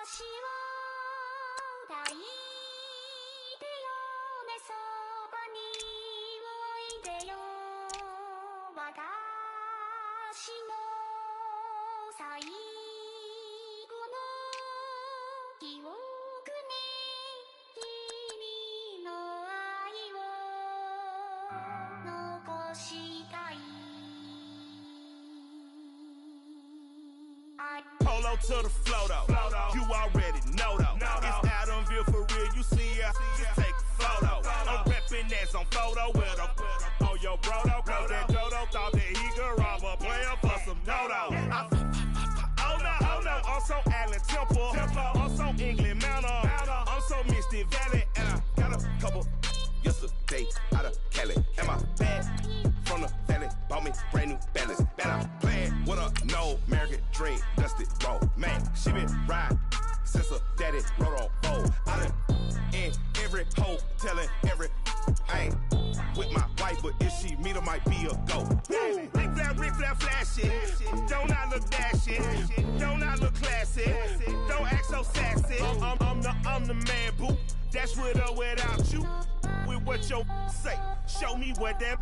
私を抱いてよねそばにおいでよ私の最後の記憶に君の愛を残したいPolo to the flow though. You already know though. It's Adamville for real. You see ya, just take a photo. I'm reppin' that's on photo with a on your bro though. Cause that Dodo thought that he could rob a player for some dodo. Oh no, I'm so Allen Temple. I'm so England Mountain. I'm so Mystic Valley. And I got a couple yesterday out of Cali. And my bag from the valley bought me brand new balance. Bet I'm playing with a no American dream, dusted roll. Man, she been riding since her daddy rode on bold. I done in every hole, telling every I ain't with my wife, but if she meet her, might be a go. Rick Flair flashing. Don't I look dashing? Don't I look classy? Don't act so sassy. I'm the man, boo. That's with or without you. With what your say. Show me what that.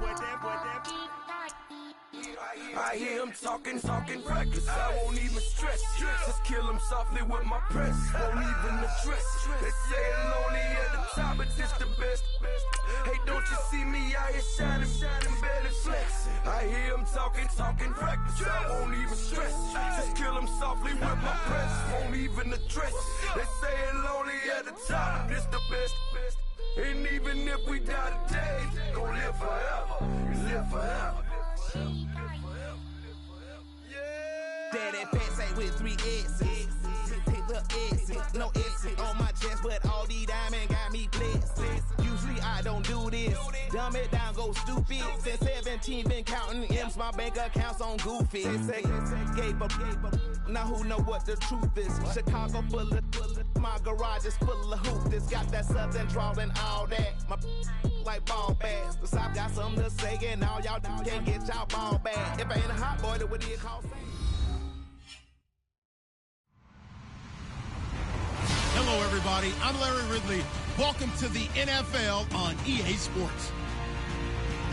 I hear him talking reckless. I won't even stress. Just kill him softly with my press. Won't even address. They say it lonely at the top, but this the best. Hey, don't you see me out here shining, barely flexing? I hear him talking reckless. I won't even stress. Just kill him softly with my press. Won't even address. They say it lonely at the top, but this the best. And even if we die today, gon' live forever. Live forever. Daddy pants ain't with 3 S's. Hit the S's, no S's on my chest, but all these diamonds got me blessed. Usually I don't do this. Dumb it down, go stupid. Since 17, been counting M's, my bank account's on goofy. They say gave up. Now who know what the truth is? Chicago full of my garage is full of hoop. This got that southern drawl and all that. My like ball bags. The South got something to say, and all y'all can't get y'all ball back. If I ain't a hot boy, then what do you call say? Hello, everybody. I'm Larry Ridley. Welcome to the NFL on EA Sports.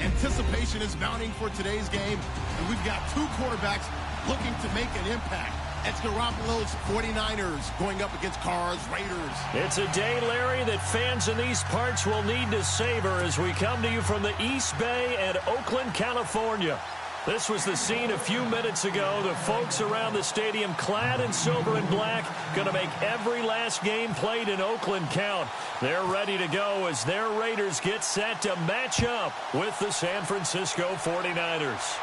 Anticipation is mounting for today's game, and we've got 2 quarterbacks looking to make an impact. It's Garoppolo's 49ers going up against Carr's Raiders. It's a day, Larry, that fans in these parts will need to savor as we come to you from the East Bay and Oakland, California. This was the scene a few minutes ago. The folks around the stadium clad in silver and black going to make every last game played in Oakland count. They're ready to go as their Raiders get set to match up with the San Francisco 49ers.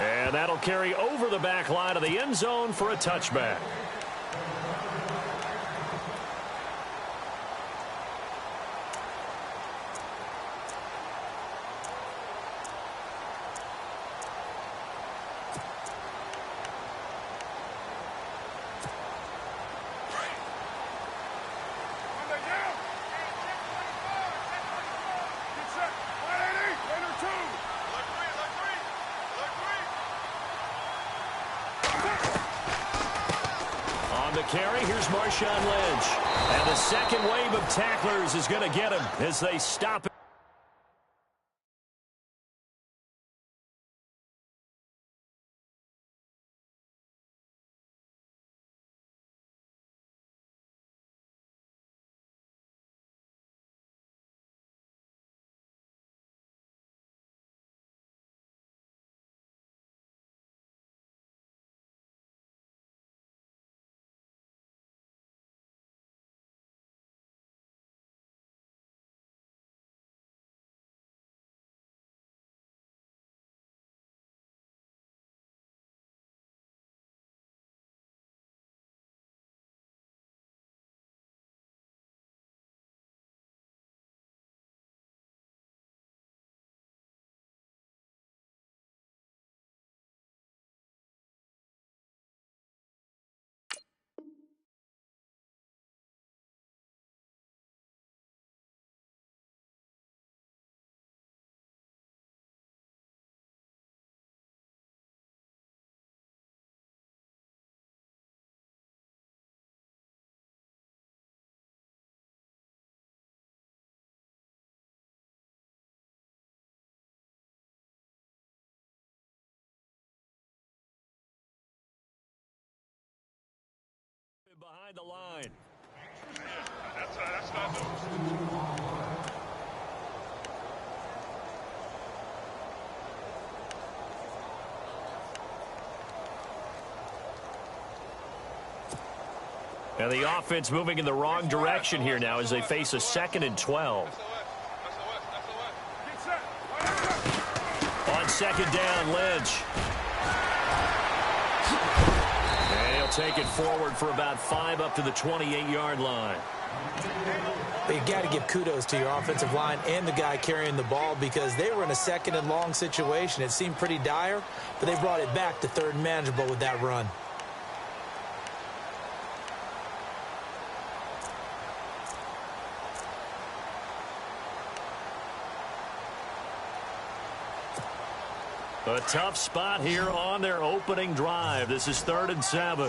And that'll carry over the back line of the end zone for a touchback. Carry, here's Marshawn Lynch. And the second wave of tacklers is going to get him as they stop it. inside the line. That's not news. And the offense moving in the wrong direction here now as they face a 2nd and 12. On 2nd down, Lynch. And he'll take it forward for about 5 up to the 28-yard line. You got to give kudos to your offensive line and the guy carrying the ball because they were in a 2nd and long situation. It seemed pretty dire, but they brought it back to 3rd and manageable with that run. A tough spot here on their opening drive. This is 3rd and 7.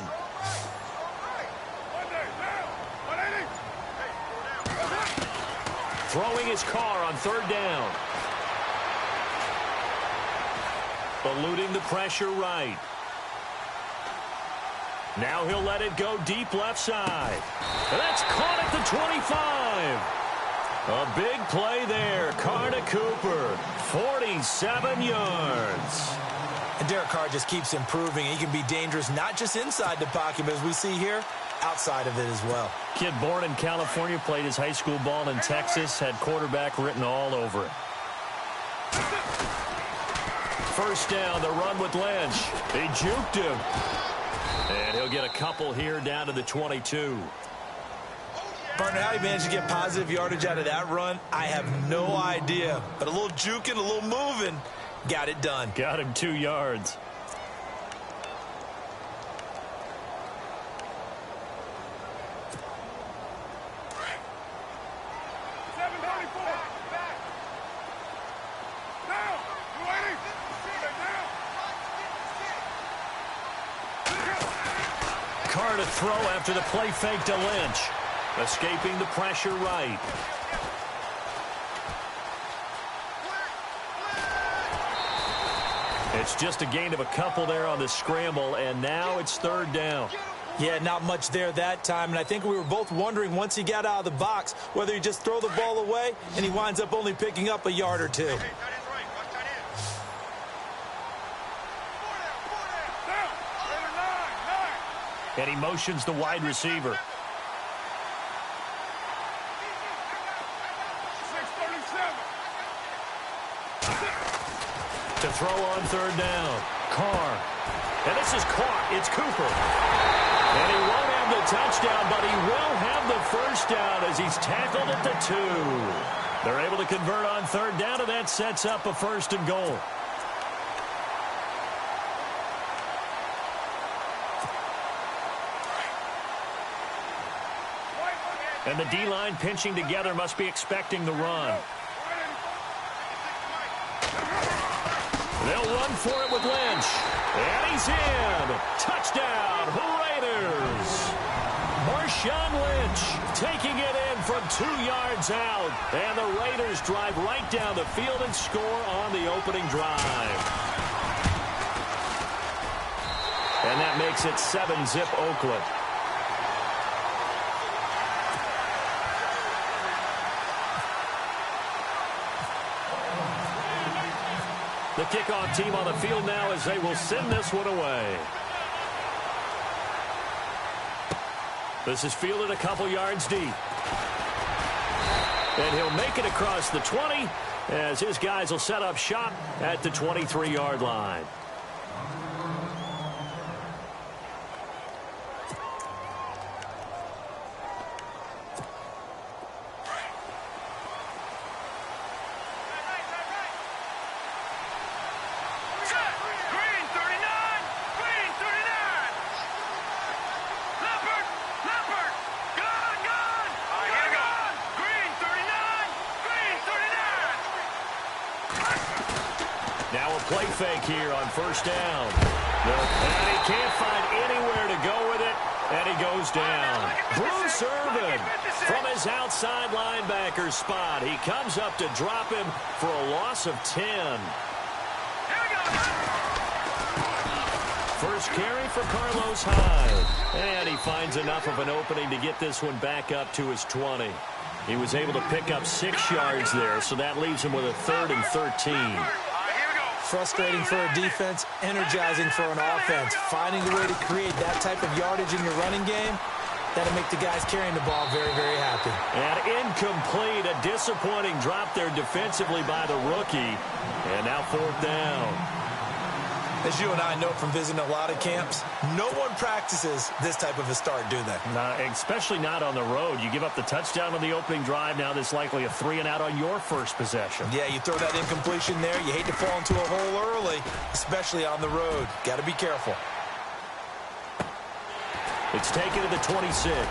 Throwing his car on 3rd down. Eluding the pressure right. Now he'll let it go deep left side. That's caught at the 25. A big play there. Carr to Cooper. 47 yards. And Derek Carr just keeps improving. He can be dangerous not just inside the pocket, but as we see here, outside of it as well. Kid born in California, played his high school ball in Texas, had quarterback written all over it. 1st down, the run with Lynch. They juked him. And he'll get a couple here down to the 22. Partner, how he managed to get positive yardage out of that run, I have no idea. But a little juking, a little moving, got it done. Got him 2 yards. Carr to throw after the play fake to Lynch. Escaping the pressure right. It's just a gain of a couple there on the scramble, and now it's 3rd down. Yeah, not much there that time, and I think we were both wondering once he got out of the box whether he just throw the ball away, and he winds up only picking up a yard or 2. And he motions the wide receiver. To throw on 3rd down. Carr. And this is caught. It's Cooper. And he won't have the touchdown, but he will have the 1st down as he's tackled at the 2. They're able to convert on 3rd down, and that sets up a 1st and goal. And the D-line pinching together must be expecting the run. They'll run for it with Lynch. And he's in. Touchdown, Raiders. Marshawn Lynch taking it in from 2 yards out. And the Raiders drive right down the field and score on the opening drive. And that makes it 7-zip Oakland. The kickoff team on the field now as they will send this one away. This is fielded a couple yards deep. And he'll make it across the 20 as his guys will set up shop at the 23-yard line. Now a play fake here on 1st down. And he can't find anywhere to go with it, and he goes down. Bruce Irvin from his outside linebacker spot. He comes up to drop him for a loss of 10. First carry for Carlos Hyde. And he finds enough of an opening to get this one back up to his 20. He was able to pick up 6 yards there, so that leaves him with a 3rd and 13. Frustrating for a defense, energizing for an offense. Finding a way to create that type of yardage in your running game, that'll make the guys carrying the ball very, very happy. And incomplete, a disappointing drop there defensively by the rookie. And now 4th down. As you and I know from visiting a lot of camps, no one practices this type of a start, do they? Especially not on the road. You give up the touchdown on the opening drive. Now there's likely a 3-and-out on your first possession. Yeah, you throw that incompletion there. You hate to fall into a hole early, especially on the road. Got to be careful. It's taken to the 26. A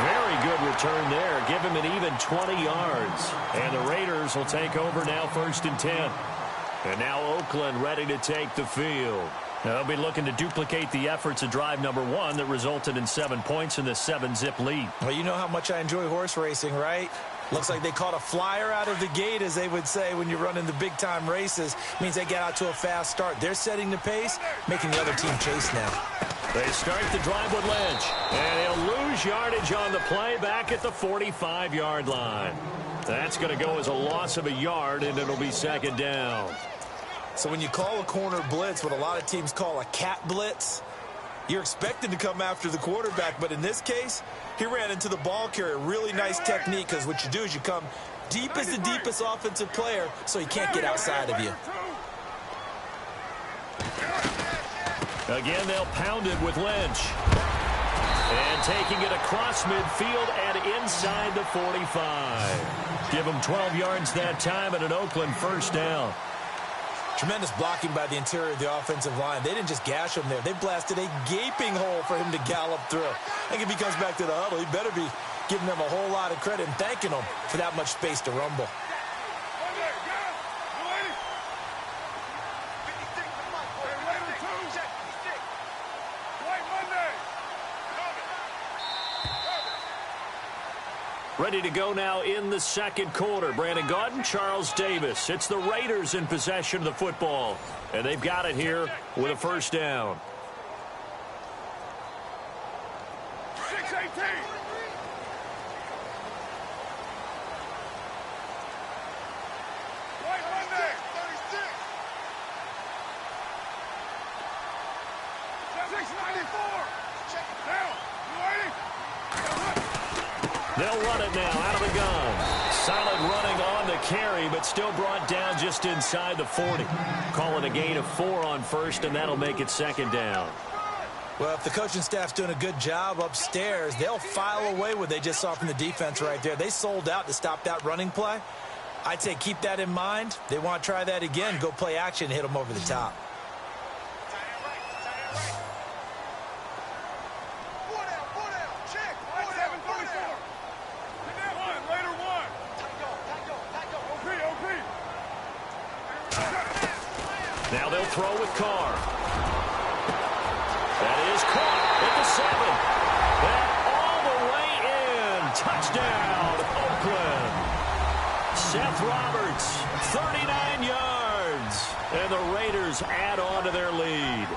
very good return there. Give him an even 20 yards. And the Raiders will take over now 1st and 10. And now Oakland ready to take the field. They'll be looking to duplicate the efforts of drive number 1 that resulted in 7 points in the 7-zip lead. Well, you know how much I enjoy horse racing, right? Looks like they caught a flyer out of the gate, as they would say when you're running the big-time races. Means they get out to a fast start. They're setting the pace, making the other team chase now. They start the drive with Lynch. And he'll lose yardage on the play back at the 45-yard line. That's going to go as a loss of a yard, and it'll be 2nd down. So when you call a corner blitz, what a lot of teams call a cat blitz, you're expected to come after the quarterback. But in this case, he ran into the ball carrier. Really nice technique, because what you do is you come deep as the deepest offensive player so he can't get outside of you. Again, they'll pound it with Lynch. And taking it across midfield and inside the 45. Give him 12 yards that time and an Oakland 1st down. Tremendous blocking by the interior of the offensive line. They didn't just gash him there. They blasted a gaping hole for him to gallop through. I think if he comes back to the huddle, he better be giving them a whole lot of credit and thanking them for that much space to rumble. Ready to go now in the 2nd quarter. Brandon Gaudin, Charles Davis. It's the Raiders in possession of the football. And they've got it here with a 1st down. 6-18. White Monday. 36. 694. Down. You waiting? They'll run it now out of the gun. Solid running on the carry, but still brought down just inside the 40. Calling a gain of 4 on 1st, and that'll make it 2nd down. Well, if the coaching staff's doing a good job upstairs, they'll file away what they just saw from the defense right there. They sold out to stop that running play. I'd say keep that in mind. They want to try that again, go play action, and hit them over the top. Now they'll throw with Carr. That is caught at the 7. And all the way in. Touchdown, Oakland. Seth Roberts, 39 yards. And the Raiders add on to their lead.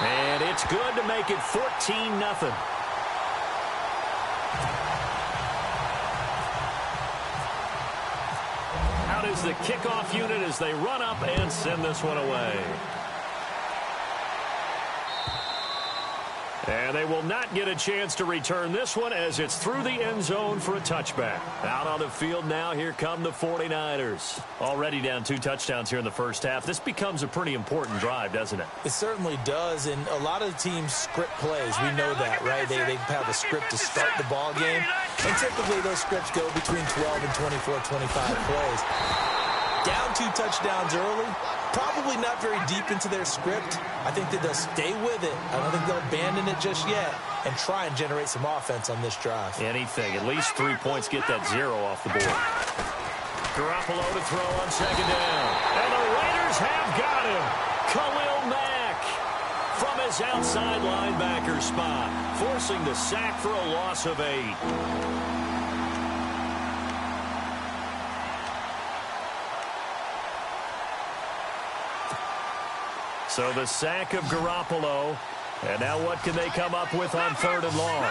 And it's good to make it 14-0. Is the kickoff unit as they run up and send this one away. And they will not get a chance to return this one as it's through the end zone for a touchback. Out on the field now, here come the 49ers. Already down 2 touchdowns here in the first half. This becomes a pretty important drive, doesn't it? It certainly does, and a lot of the teams script plays. We know that, right? They have a script to start the ball game, and typically those scripts go between 12 and 24, 25 plays. Down 2 touchdowns early, probably not very deep into their script. I think that they'll stay with it. I don't think they'll abandon it just yet and try and generate some offense on this drive. Anything. At least 3 points, get that 0 off the board. Garoppolo to throw on 2nd down. And the Raiders have got him. Khalil Mack. from his outside linebacker spot, forcing the sack for a loss of 8. So the sack of Garoppolo. And now what can they come up with on 3rd and long?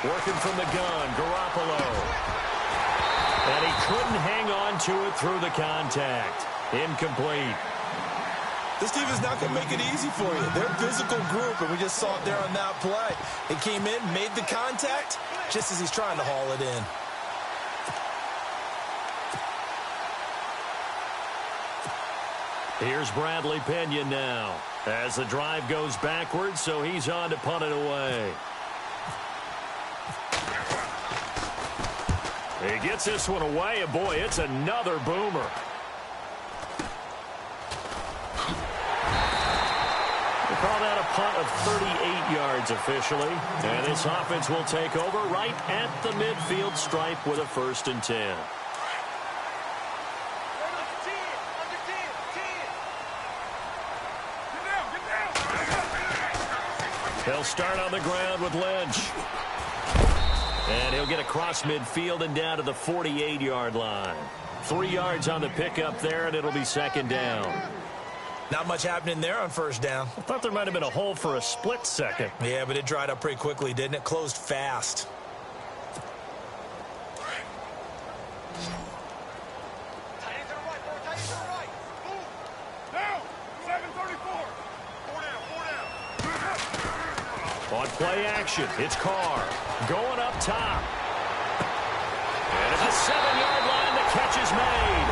Working from the gun, Garoppolo. And he couldn't hang on to it through the contact. Incomplete. This team is not going to make it easy for you. They're a physical group, and we just saw it there on that play. He came in, made the contact, just as he's trying to haul it in. Here's Bradley Pinion now as the drive goes backwards, so he's on to punt it away. He gets this one away, and boy, it's another boomer. We call that a punt of 38 yards officially, and this offense will take over right at the midfield stripe with a 1st and 10. They'll start on the ground with Lynch. And he'll get across midfield and down to the 48-yard line. 3 yards on the pickup there, and it'll be 2nd down. Not much happening there on 1st down. I thought there might have been a hole for a split second. Yeah, but it dried up pretty quickly, didn't it? Closed fast. On play action, it's Carr going up top. And at the 7-yard line, the catch is made.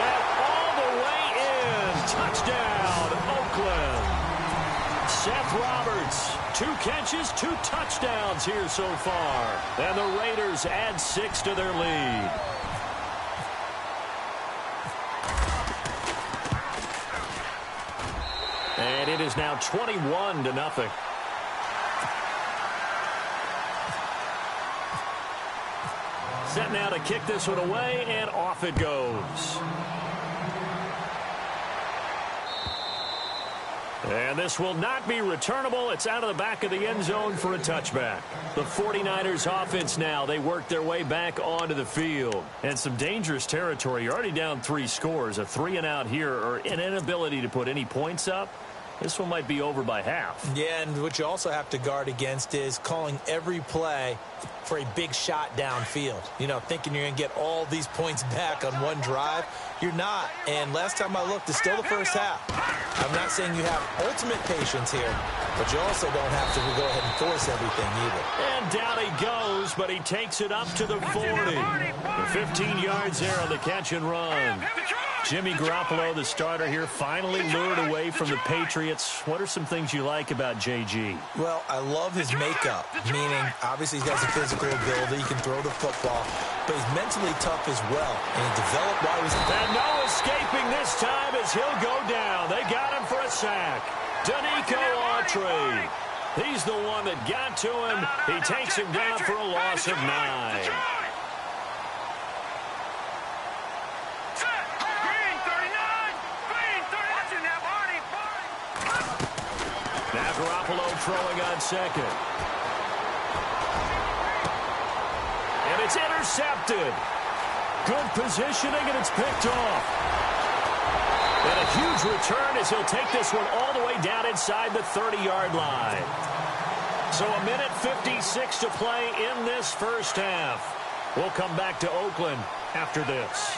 And all the way in. Touchdown, Oakland. Seth Roberts, 2 catches, 2 touchdowns here so far. And the Raiders add 6 to their lead. And it is now 21-0. Set now to kick this one away, and off it goes. And this will not be returnable. It's out of the back of the end zone for a touchback. The 49ers offense now, they work their way back onto the field. And some dangerous territory. You're already down 3 scores. A 3-and-out here, or an inability to put any points up. This one might be over by half. Yeah, and what you also have to guard against is calling every play for a big shot downfield. You know, thinking you're going to get all these points back on one drive. You're not. And last time I looked, it's still the 1st half. I'm not saying you have ultimate patience here, but you also don't have to go ahead and force everything either. And down he goes, but he takes it up to the 40. 15 yards there on the catch and run. Jimmy Garoppolo, the starter here, finally lured away from the Patriots. What are some things you like about JG? Well, I love his makeup, meaning obviously he has a physical ability, he can throw the football, but he's mentally tough as well, and he developed while he was... And no escaping this time as he'll go down. They got him for a sack. Danico Autry. He's the one that got to him. He takes him down for a loss of 9. Now Garoppolo throwing on 2nd. And it's intercepted. Good positioning, and it's picked off. And a huge return as he'll take this one all the way down inside the 30-yard line. So 1:56 to play in this 1st half. We'll come back to Oakland after this.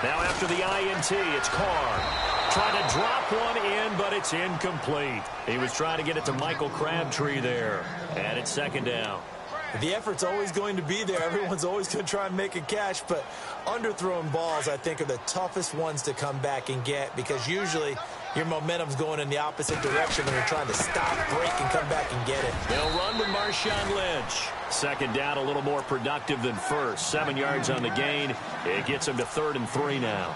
Now after the INT, it's Carr. Trying to drop one in, but it's incomplete. He was trying to get it to Michael Crabtree there. And it's 2nd down. The effort's always going to be there. Everyone's always going to try and make a catch, but underthrown balls, I think, are the toughest ones to come back and get because usually your momentum's going in the opposite direction when you're trying to stop, break, and come back and get it. They'll run with Marshawn Lynch. 2nd down, a little more productive than 1st. 7 yards on the gain. It gets him to 3rd and 3 now.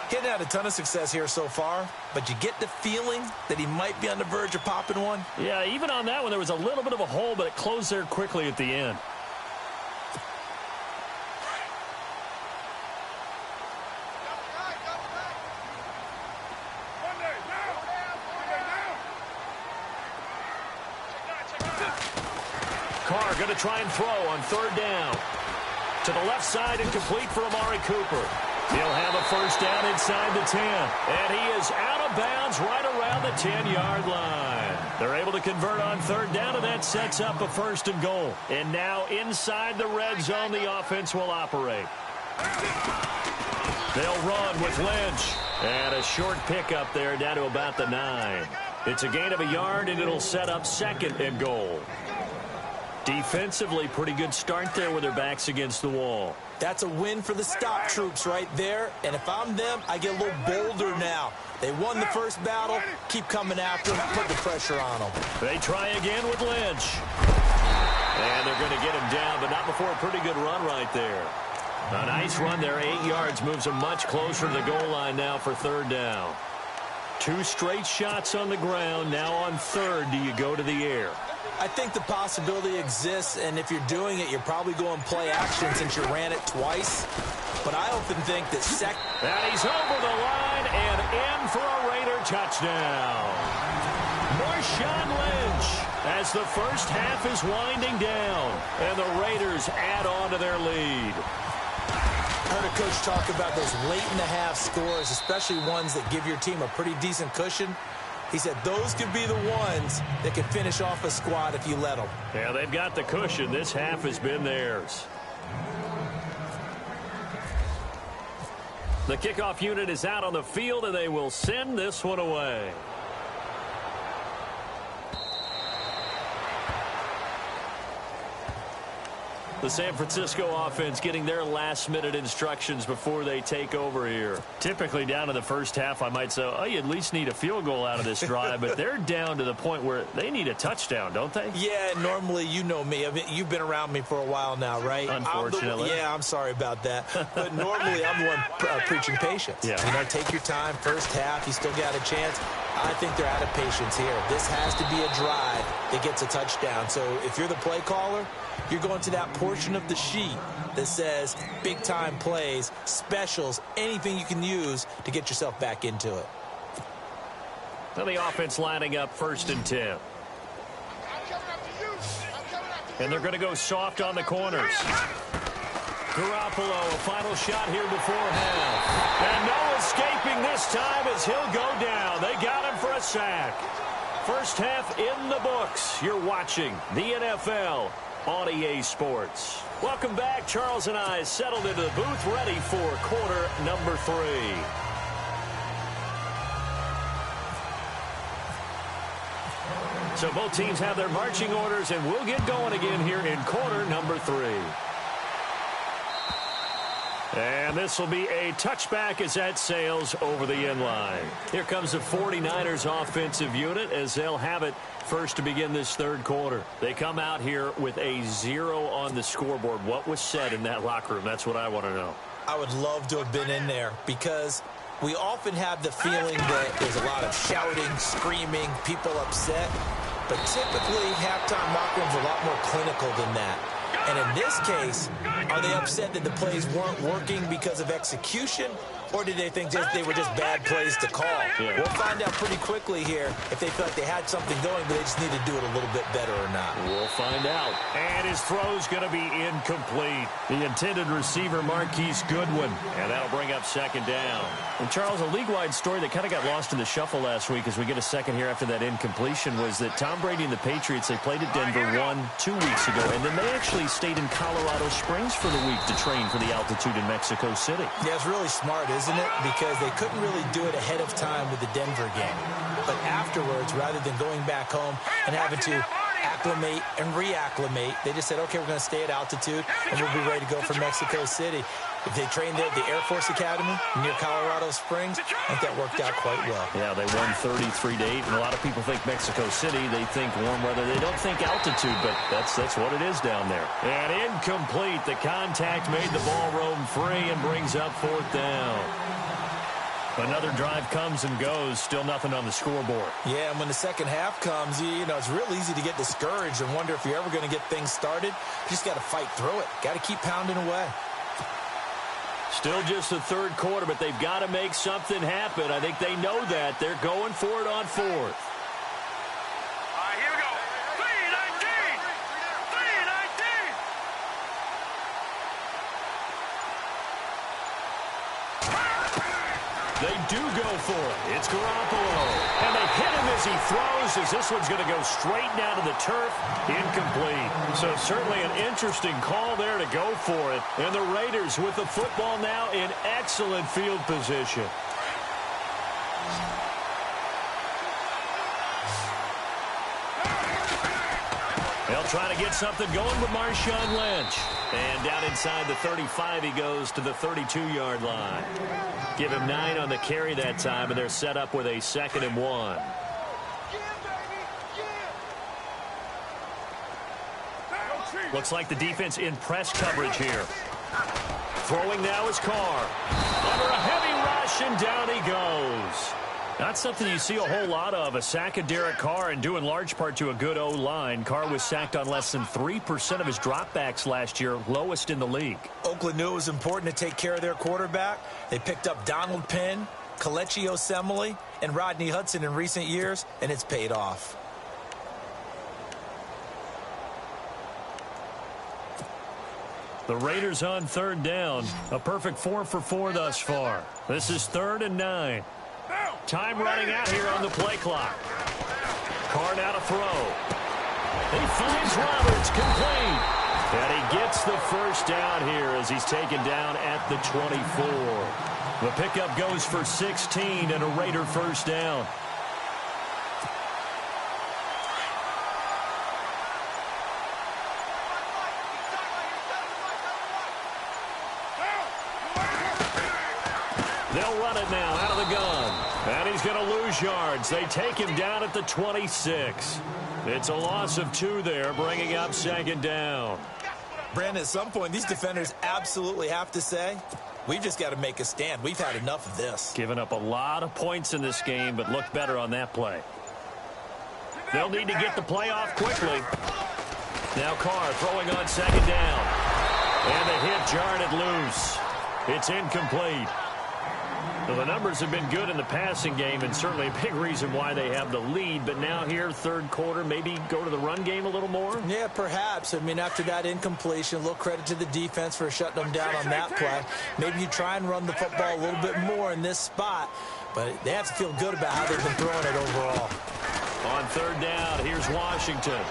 Getting had a ton of success here so far, but you get the feeling that he might be on the verge of popping one. Yeah, even on that one, there was a little bit of a hole, but it closed there quickly at the end. Carr going to try and throw on third down. To the left side and complete for Amari Cooper. He'll have a first down inside the 10. And he is out of bounds right around the 10-yard line. They're able to convert on third down, and that sets up a first and goal. And now inside the red zone, the offense will operate. They'll run with Lynch. And a short pickup there down to about the 9. It's a gain of a yard, and it'll set up second and goal. Defensively, pretty good start there with their backs against the wall. That's a win for the stop troops right there. And if I'm them, I get a little bolder now. They won the first battle. Keep coming after them. Put the pressure on them. They try again with Lynch. And they're going to get him down, but not before a pretty good run right there. A nice run there, 8 yards, moves them much closer to the goal line now for third down. 2 straight shots on the ground. Now on third, do you go to the air? I think the possibility exists, and if you're doing it, you're probably going play action since you ran it twice. But I often think that And he's over the line and in for a Raider touchdown. Marshawn Lynch as the first half is winding down, and the Raiders add on to their lead. I heard a coach talk about those late-in-the-half scores, especially ones that give your team a pretty decent cushion. He said those could be the ones that can finish off a squad if you let them. Yeah, they've got the cushion. This half has been theirs. The kickoff unit is out on the field, and they will send this one away. The San Francisco offense getting their last-minute instructions before they take over here. Typically down in the first half, I might say, oh, you at least need a field goal out of this drive, but they're down to the point where they need a touchdown, don't they? Yeah, normally, you know me. I mean, you've been around me for a while now, right? Unfortunately. I'm sorry about that. But normally, I'm the one preaching patience. Yeah. You know, take your time. First half, you still got a chance. I think they're out of patience here. This has to be a drive that gets a touchdown. So if you're the play caller, you're going to that portion of the sheet that says big-time plays, specials, anything you can use to get yourself back into it. Now the offense lining up first and 10. And they're going to go soft on the corners. Garoppolo, a final shot here before half. And no escaping this time as he'll go down. They got him for a sack. First half in the books. You're watching the NFL on EA Sports. Welcome back. Charles and I settled into the booth, ready for quarter number 3. So both teams have their marching orders, and we'll get going again here in quarter number 3. And this will be a touchback as that sails over the end line. Here comes the 49ers offensive unit as they'll have it first to begin this third quarter. They come out here with a 0 on the scoreboard. What was said in that locker room? That's what I want to know. I would love to have been in there because we often have the feeling that there's a lot of shouting, screaming, people upset. But typically, halftime locker rooms are a lot more clinical than that. And in this case, are they upset that the plays weren't working because of execution, or did they think they were just bad plays to call? Yeah. We'll find out pretty quickly here if they feel like they had something going, but they just need to do it a little bit better or not. We'll find out. And his throw's going to be incomplete. The intended receiver, Marquise Goodwin, and that'll bring up second down. And Charles, a league-wide story that kind of got lost in the shuffle last week as we get a second here after that incompletion was that Tom Brady and the Patriots, they played at Denver 2 weeks ago, and then they actually stayed in Colorado Springs for the week to train for the altitude in Mexico City. Yeah, it's really smart, isn't it? Because they couldn't really do it ahead of time with the Denver game. But afterwards, rather than going back home and having to acclimate and reacclimate, they just said, okay, we're going to stay at altitude, and we'll be ready to go for Mexico City. If they trained there at the Air Force Academy near Colorado Springs, I think that worked out quite well. Yeah, they won 33-8, and a lot of people think Mexico City, they think warm weather. They don't think altitude, but that's what it is down there. And incomplete. The contact made the ball roam free and brings up fourth down. Another drive comes and goes, still nothing on the scoreboard. Yeah, and when the second half comes, you know, it's real easy to get discouraged and wonder if you're ever going to get things started. You just got to fight through it. Got to keep pounding away. Still just the third quarter, but they've got to make something happen. I think they know that. They're going for it on fourth. All right, here we go. 3-19. do go for it. It's Garoppolo. And they hit him as he throws, as this one's going to go straight down to the turf. Incomplete. So certainly an interesting call there to go for it. And the Raiders with the football now in excellent field position. They'll try to get something going with Marshawn Lynch. And down inside the 35, he goes to the 32-yard line. Give him 9 on the carry that time, and they're set up with a 2nd and 1. Looks like the defense in press coverage here. Throwing now is Carr. Under a heavy rush, and down he goes. Not something you see a whole lot of, a sack of Derek Carr, and due in large part to a good O-line. Carr was sacked on less than 3% of his dropbacks last year, lowest in the league. Oakland knew it was important to take care of their quarterback. They picked up Donald Penn, Kelechi Osemele, and Rodney Hudson in recent years, and it's paid off. The Raiders on 3rd down. A perfect 4 for 4 thus far. This is 3rd and 9. Time running out here on the play clock. Carr now to throw. He finds Roberts, complete. And he gets the first down here as he's taken down at the 24. The pickup goes for 16 and a Raider first down. They'll run it now out of the gun. And he's going to lose yards. They take him down at the 26. It's a loss of 2 there, bringing up 2nd down. Brandon, at some point, these defenders absolutely have to say, we've just got to make a stand. We've had enough of this. Given up a lot of points in this game, but looked better on that play. They'll need to get the play off quickly. Now Carr throwing on 2nd down. And the hit jarred it loose. It's incomplete. Well, the numbers have been good in the passing game, and certainly a big reason why they have the lead. But now here, 3rd quarter, maybe go to the run game a little more? Yeah, perhaps. I mean, after that incompletion, a little credit to the defense for shutting them down on that play. Maybe you try and run the football a little bit more in this spot. But they have to feel good about how they've been throwing it overall. On 3rd down, here's Washington.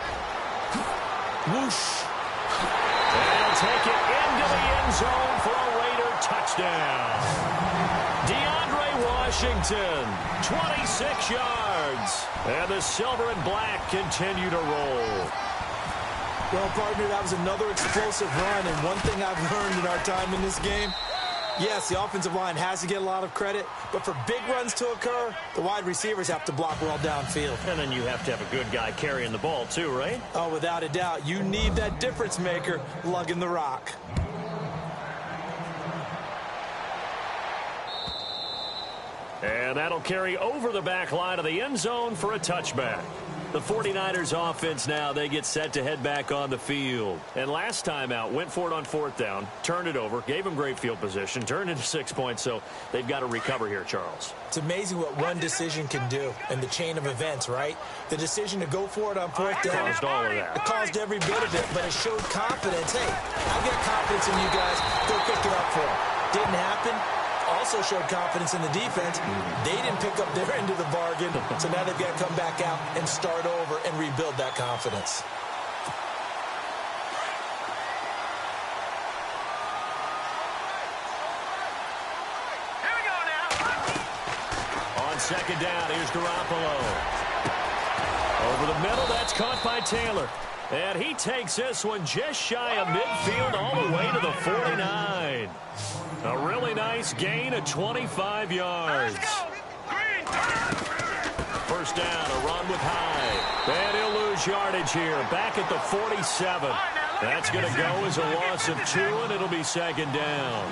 Whoosh. And take it into the end zone for a Raider touchdown. DeAndre Washington, 26 yards. And the silver and black continue to roll. Well, partner, that was another explosive run. And one thing I've learned in our time in this game, yes, the offensive line has to get a lot of credit. But for big runs to occur, the wide receivers have to block well downfield. And then you have to have a good guy carrying the ball too, right? Oh, without a doubt. You need that difference maker lugging the rock. And that'll carry over the back line of the end zone for a touchback. The 49ers offense now, they get set to head back on the field. And last time out, went for it on 4th down, turned it over, gave them great field position, turned into 6 points, so they've got to recover here, Charles. It's amazing what one decision can do in the chain of events, right? The decision to go for it on 4th down. Caused all of that. It caused every bit of it, but it showed confidence. Hey, I've got confidence in you guys. Go pick it up for them. Didn't happen. Also showed confidence in the defense. They didn't pick up their end of the bargain, so now they've got to come back out and start over and rebuild that confidence. Here we go now. On 2nd down, here's Garoppolo. Over the middle, that's caught by Taylor. And he takes this one just shy of midfield all the way to the 49. A really nice gain of 25 yards. First down, a run with Hyde. And he'll lose yardage here, back at the 47. That's going to go as a loss of 2, and it'll be 2nd down.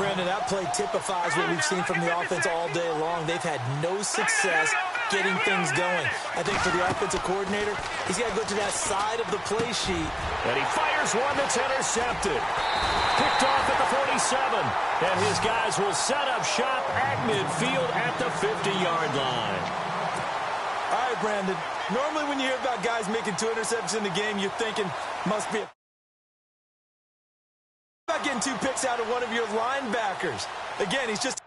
Brandon, that play typifies what we've seen from the offense all day long. They've had no success getting things going. I think for the offensive coordinator, he's got to go to that side of the play sheet. And he fires one that's intercepted. Picked off at the 47. And his guys will set up shop at midfield at the 50-yard line. All right, Brandon. Normally when you hear about guys making 2 interceptions in the game, you're thinking, must be about getting 2 picks out of one of your linebackers. Again, he's just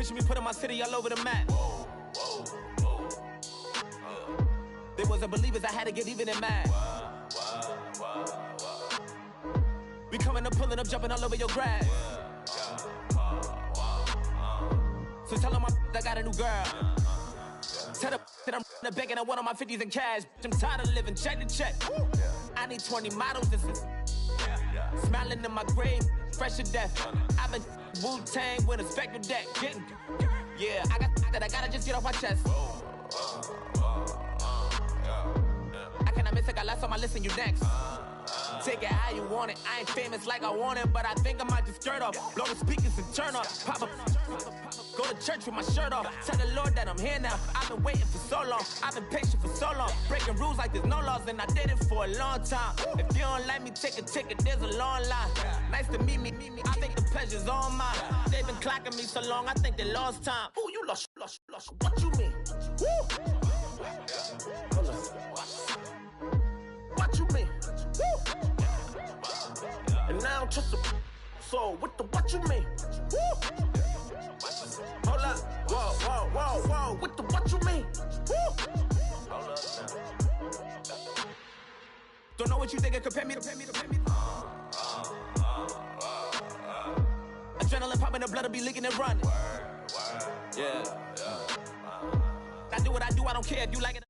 Picture me putting my city all over the map. They wasn't believers, I had to get even and mad. We coming up, pulling up, jumping all over your grass. So tell them I got a new girl. Tell them that I'm in the bank and I want all my 50s in cash. I'm tired of living check to check. I need 20 models, this is smiling in my grave, fresh to death. I've been Wu-Tang with a spectral deck. Yeah, I gotta just get off my chest. I cannot miss it, got last on my list and you next. Take it how you want it. I ain't famous like I want it, but I think I might just skirt off. Blow the speakers and turn up. Pop up. Go to church with my shirt off. Tell the Lord that I'm here now. I've been waiting for so long. I've been patient for so long. Breaking rules like there's no laws, and I did it for a long time. If you don't like me, take a ticket. There's a long line. Nice to meet me. I think the pleasure's all mine. They've been clocking me so long, I think they lost time. Ooh, you lost. What you mean? Woo! What you mean? Woo! And now I'm just a so what you mean? Woo! Hold up, whoa, what you mean? Woo! Hold up now. Don't know what you think, compare me to. Adrenaline popping, the blood will be leaking and running. Yeah. I do what I do, I don't care if you like it.